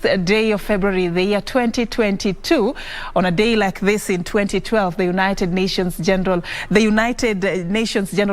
6th day of February, the year 2022. On a day like this in 2012, the United Nations General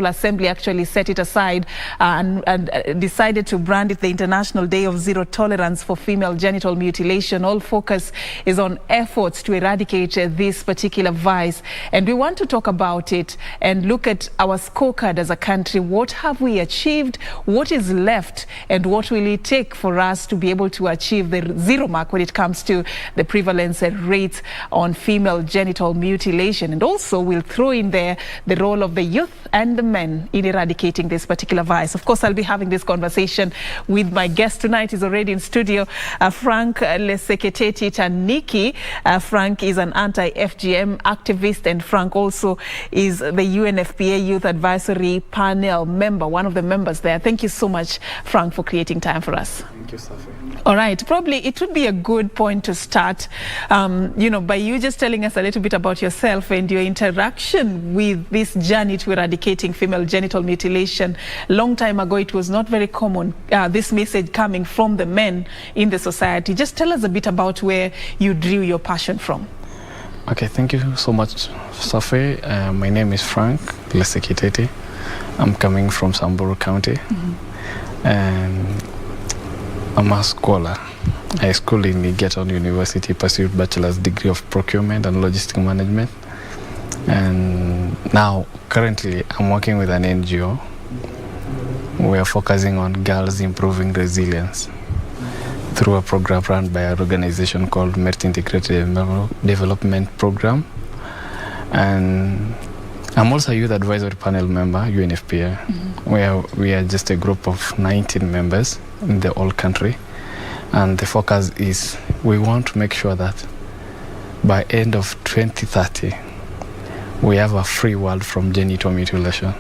Assembly actually set it aside and decided to brand it the International Day of Zero Tolerance for Female Genital Mutilation. All focus is on efforts to eradicate this particular vice. And we want to talk about it and look at our scorecard as a country. What have we achieved? What is left? And what will it take for us to be able to achieve the zero mark when it comes to the prevalence rates on female genital mutilation? And also we'll throw in there the role of the youth and the men in eradicating this particular vice. Of course, I'll be having this conversation with my guest tonight. He's already in studio, Frank Leseketeti Taniki. Frank is an anti-FGM activist, and Frank also is the UNFPA Youth Advisory Panel member, one of the members there. Thank you so much, Frank, for creating time for us. Thank you, Serfine. All right, probably it would be a good point to start, by you just telling us a little bit about yourself and your interaction with this journey to eradicating female genital mutilation. Long time ago, it was not very common, this message coming from the men in the society. Just tell us a bit about where you drew your passion from. Okay, thank you so much, Serfine. My name is Frank Leseketeti. I'm coming from Samburu County. And I'm a scholar. I schooled in Leseketeti University, pursued bachelor's degree of procurement and logistic management. And now, currently, I'm working with an NGO. We are focusing on girls improving resilience through a program run by an organization called Merit Integrated Development Program. And I'm also a youth advisory panel member, UNFPA, where we are just a group of 19 members in the whole country. And the focus is we want to make sure that by end of 2030, we have a free world from genital mutilation.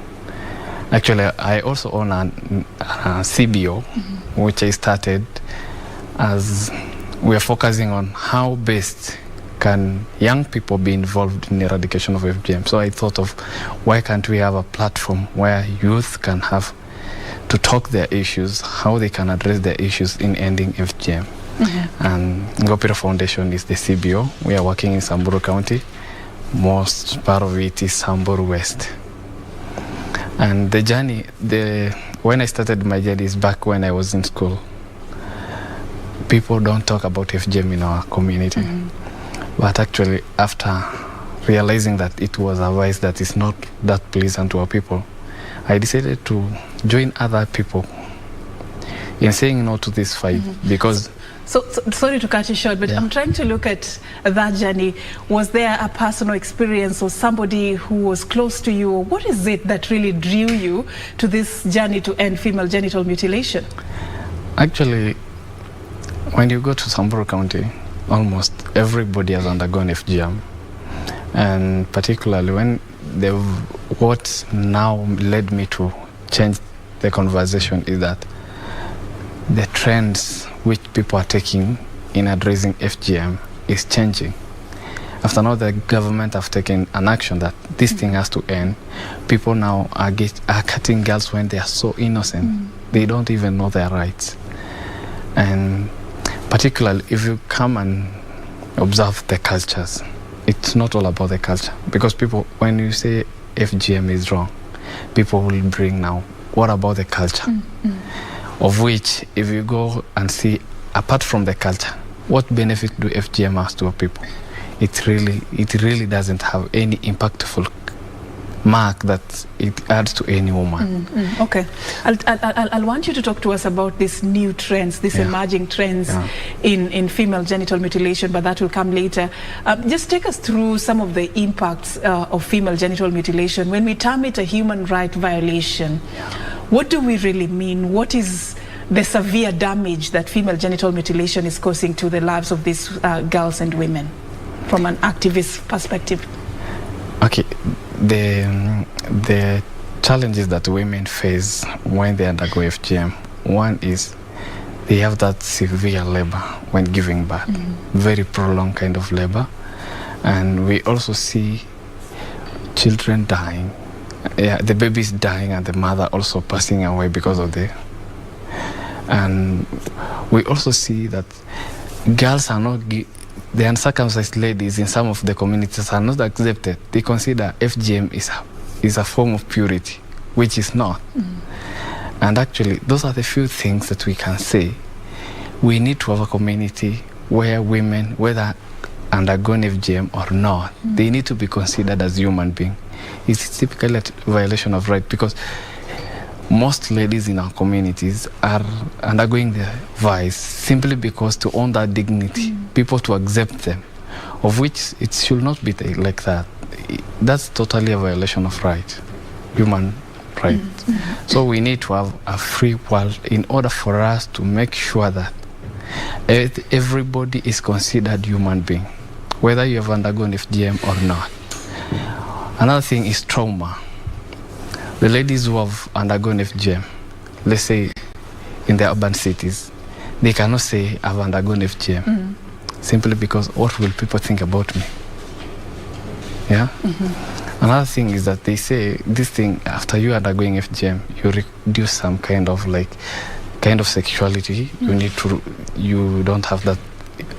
Actually, I also own a CBO, which I started as we are focusing on how best can young people be involved in the eradication of FGM. So I thought of why can't we have a platform where youth can have to talk their issues, how they can address their issues in ending FGM. And Ngopira Foundation is the CBO. We are working in Samburu County. Most part of it is Samburu West. And the journey, when I started my journey is back when I was in school. People don't talk about FGM in our community. But actually, after realizing that it was a vice that is not that pleasant to our people, I decided to join other people in saying no to this fight because... So sorry to cut you short, but I'm trying to look at that journey. Was there a personal experience or somebody who was close to you? Or what is it that really drew you to this journey to end female genital mutilation? Actually, when you go to Samburu County, almost everybody has undergone FGM. And particularly what now led me to change the conversation is that the trends which people are taking in addressing FGM is changing. After now the government have taken an action that this thing has to end, people now are cutting girls when they are so innocent. They don't even know their rights. And particularly if you come and observe the cultures, it's not all about the culture. Because people, when you say FGM is wrong, people will bring now, what about the culture? Of which, if you go and see, apart from the culture, what benefit do FGM has to our people? It really doesn't have any impactful mark that it adds to any woman. Okay, I'll want you to talk to us about these new trends, these emerging trends in female genital mutilation, but that will come later. Just take us through some of the impacts of female genital mutilation. When we term it a human right violation, what do we really mean? What is the severe damage that female genital mutilation is causing to the lives of these girls and women from an activist perspective? Okay, the challenges that women face when they undergo FGM, one is they have that severe labor when giving birth, very prolonged kind of labor. And we also see children dying, the baby's dying and the mother also passing away because of the... And we also see that girls are not, the uncircumcised ladies in some of the communities are not accepted. They consider FGM is a form of purity, which is not. And actually, those are the few things that we can say. We need to have a community where women, whether undergone FGM or not, they need to be considered as human beings. It's typically a violation of right, because most ladies in our communities are undergoing the vice simply because to own that dignity, people to accept them, of which it should not be like that. That's totally a violation of right, human right. So we need to have a free world in order for us to make sure that everybody is considered human being, whether you have undergone FGM or not. Another thing is trauma. The ladies who have undergone FGM, let's say in the urban cities, they cannot say I've undergone FGM simply because what will people think about me? Yeah. Another thing is that they say this thing, after you undergoing FGM, you reduce some kind of sexuality. You don't have that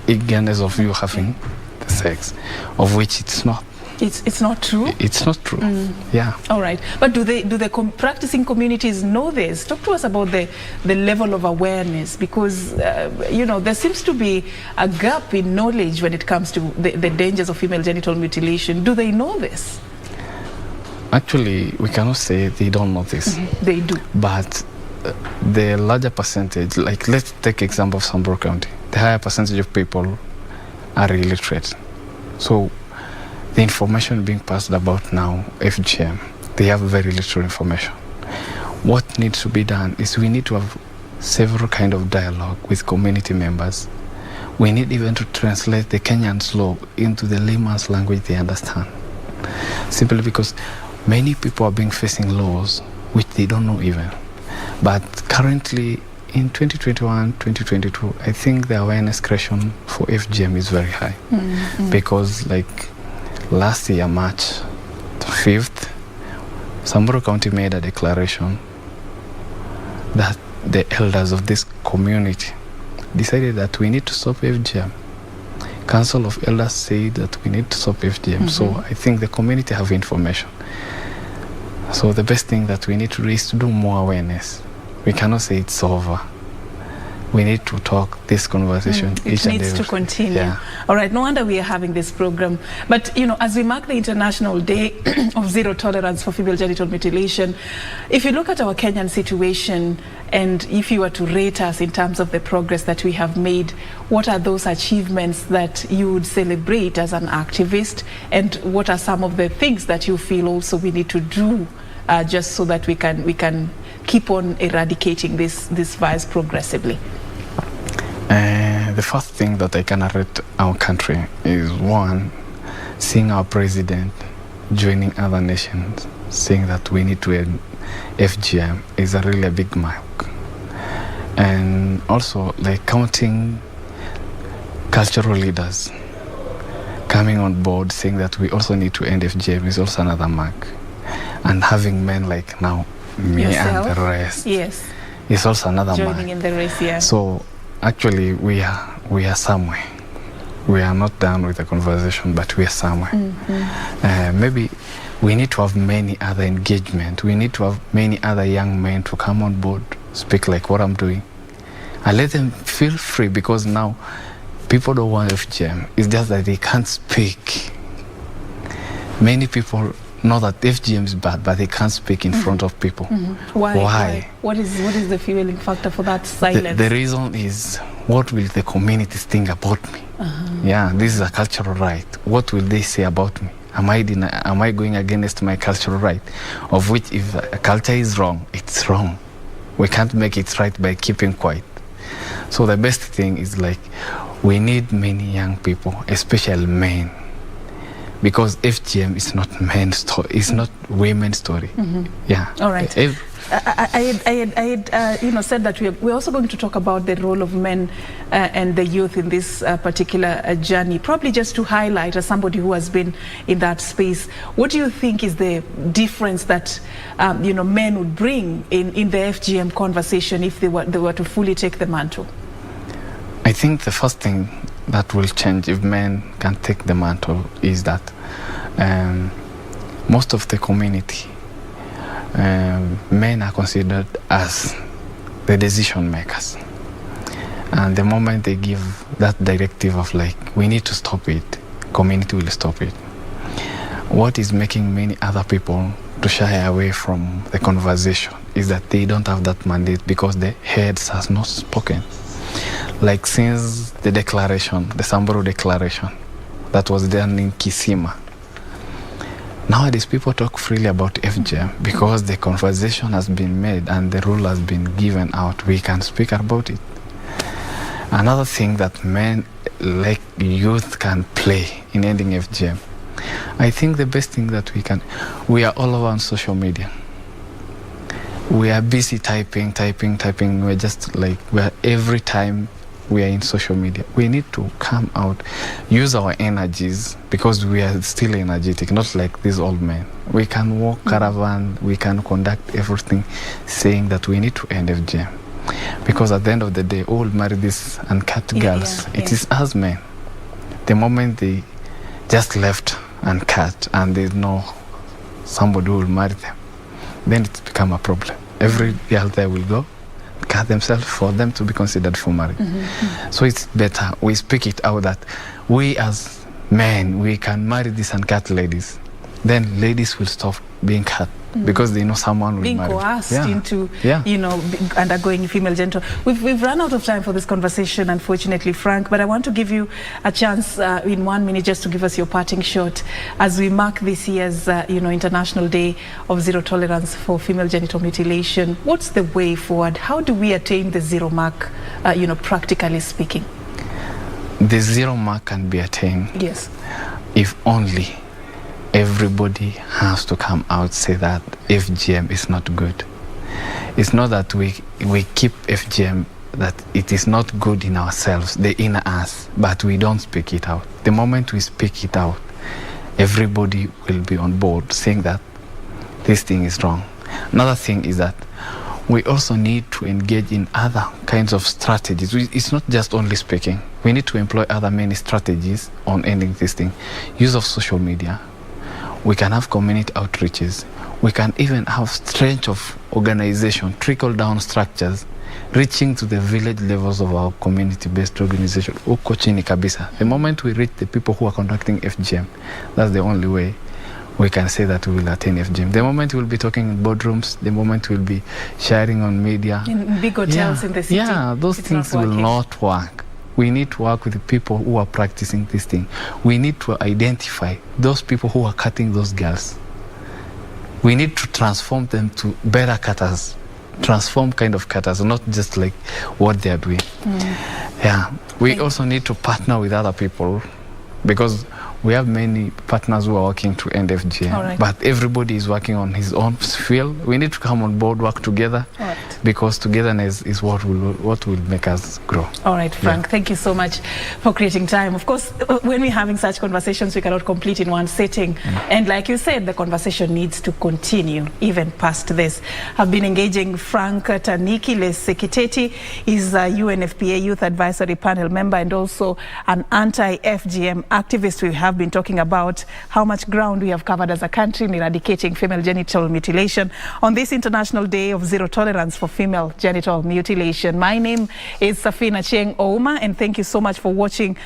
eagerness of you having the sex, of which it's not. It's not true? It's not true. Yeah. All right. But do the practicing communities know this? Talk to us about the level of awareness, because there seems to be a gap in knowledge when it comes to the dangers of female genital mutilation. Do they know this? Actually, we cannot say they don't know this. They do. But the larger percentage, like let's take example of Samburu County, the higher percentage of people are illiterate. So the information being passed about now, FGM, they have very little information. What needs to be done is we need to have several kind of dialogue with community members. We need even to translate the Kenyan's law into the layman's language they understand. Simply because many people are being facing laws which they don't know even. But currently in 2021, 2022, I think the awareness creation for FGM is very high. Because like last year, March 5th, Samburu County made a declaration that the elders of this community decided that we need to stop FGM. Council of Elders said that we need to stop FGM. So I think the community have information. So the best thing that we need to do is to do more awareness. We cannot say it's over. We need to talk this conversation each and every day. It needs to continue. Yeah. All right, no wonder we are having this program. But, as we mark the International Day of Zero Tolerance for Female Genital Mutilation, if you look at our Kenyan situation, and if you were to rate us in terms of the progress that we have made, what are those achievements that you would celebrate as an activist? And what are some of the things that you feel also we need to do just so that we can keep on eradicating this virus progressively? The first thing that I can rate our country is, one, seeing our president joining other nations, saying that we need to end FGM is really a big mark. And also, like, counting cultural leaders coming on board, saying that we also need to end FGM is also another mark. And having men like now, me Yourself? and the rest, yes, is also another mark. Joining in the race, yeah. So actually, we are somewhere. We are not done with the conversation, but we are somewhere. Maybe we need to have many other engagement. We need to have many other young men to come on board, speak like what I'm doing, and let them feel free, because now people don't want FGM. It's just that they can't speak. Many people know that FGM is bad, but they can't speak in front of people. Why? What is the fueling factor for that silence? The reason is, what will the communities think about me? Yeah, this is a cultural right. What will they say about me? Am I going against my cultural right? Of which, if a culture is wrong, it's wrong. We can't make it right by keeping quiet. So the best thing is, like, we need many young people, especially men, because FGM is not men's story, it's not women's story. Yeah. All right. I had said that we're also going to talk about the role of men and the youth in this particular journey. Probably just to highlight, as somebody who has been in that space, what do you think is the difference that men would bring in the FGM conversation if they were to fully take the mantle? I I think the first thing that will change if men can take the mantle is that most of the community, men are considered as the decision makers. And the moment they give that directive of like, we need to stop it, community will stop it. What is making many other people to shy away from the conversation is that they don't have that mandate because the heads has not spoken. Like since the declaration, the Samburu declaration that was done in Kisima, nowadays people talk freely about FGM because the conversation has been made and the rule has been given out. We can speak about it. Another thing that men, like youth, can play in ending FGM, I think the best thing that we are all over on social media. We are busy typing. We're just like, every time we are in social media. We need to come out, use our energies because we are still energetic, not like these old men. We can walk caravan, we can conduct everything saying that we need to end FGM. Because at the end of the day, all marry these uncut girls. It is us men. The moment they just left uncut and there's no somebody who will marry them, then it's become a problem. Every girl there will go cut themselves for them to be considered for marriage. So it's better we speak it out that we as men, we can marry these uncut ladies. Then ladies will stop being cut because they know someone will being marry. coerced into, you know, undergoing female genital. We've run out of time for this conversation, unfortunately, Frank, but I want to give you a chance in 1 minute just to give us your parting shot as we mark this year's, International Day of Zero Tolerance for Female Genital Mutilation. What's the way forward? How do we attain the zero mark, practically speaking? The zero mark can be attained if only everybody has to come out say that FGM is not good. It's not that we keep FGM, that it is not good in ourselves, the inner us, but we don't speak it out. The moment we speak it out, everybody will be on board saying that this thing is wrong. Another thing is that we also need to engage in other kinds of strategies. It's not just only speaking. We need to employ other many strategies on ending this thing. Use of social media. We can have community outreaches. We can even have strength of organization, trickle-down structures, reaching to the village levels of our community-based organization. Uko chini kabisa. The moment we reach the people who are conducting FGM, that's the only way we can say that we will attain FGM. The moment we'll be talking in boardrooms, the moment we'll be sharing on media. In big hotels in the city. Yeah, those things will not work. We need to work with the people who are practicing this thing. We need to identify those people who are cutting those girls. We need to transform them to better cutters, transform kind of cutters, not just like what they are doing. We also need to partner with other people because we have many partners who are working to end FGM, but everybody is working on his own field. We need to come on board, work together, because togetherness is what will make us grow. All right, Frank, thank you so much for creating time. Of course, when we're having such conversations, we cannot complete in one sitting. And like you said, the conversation needs to continue even past this. I've been engaging Frank Taniki Leseketeti. He's a UNFPA Youth Advisory Panel member and also an anti-FGM activist. We have been talking about how much ground we have covered as a country in eradicating female genital mutilation on this International Day of Zero Tolerance for Female Genital Mutilation. My name is Serfine Achieng, and thank you so much for watching.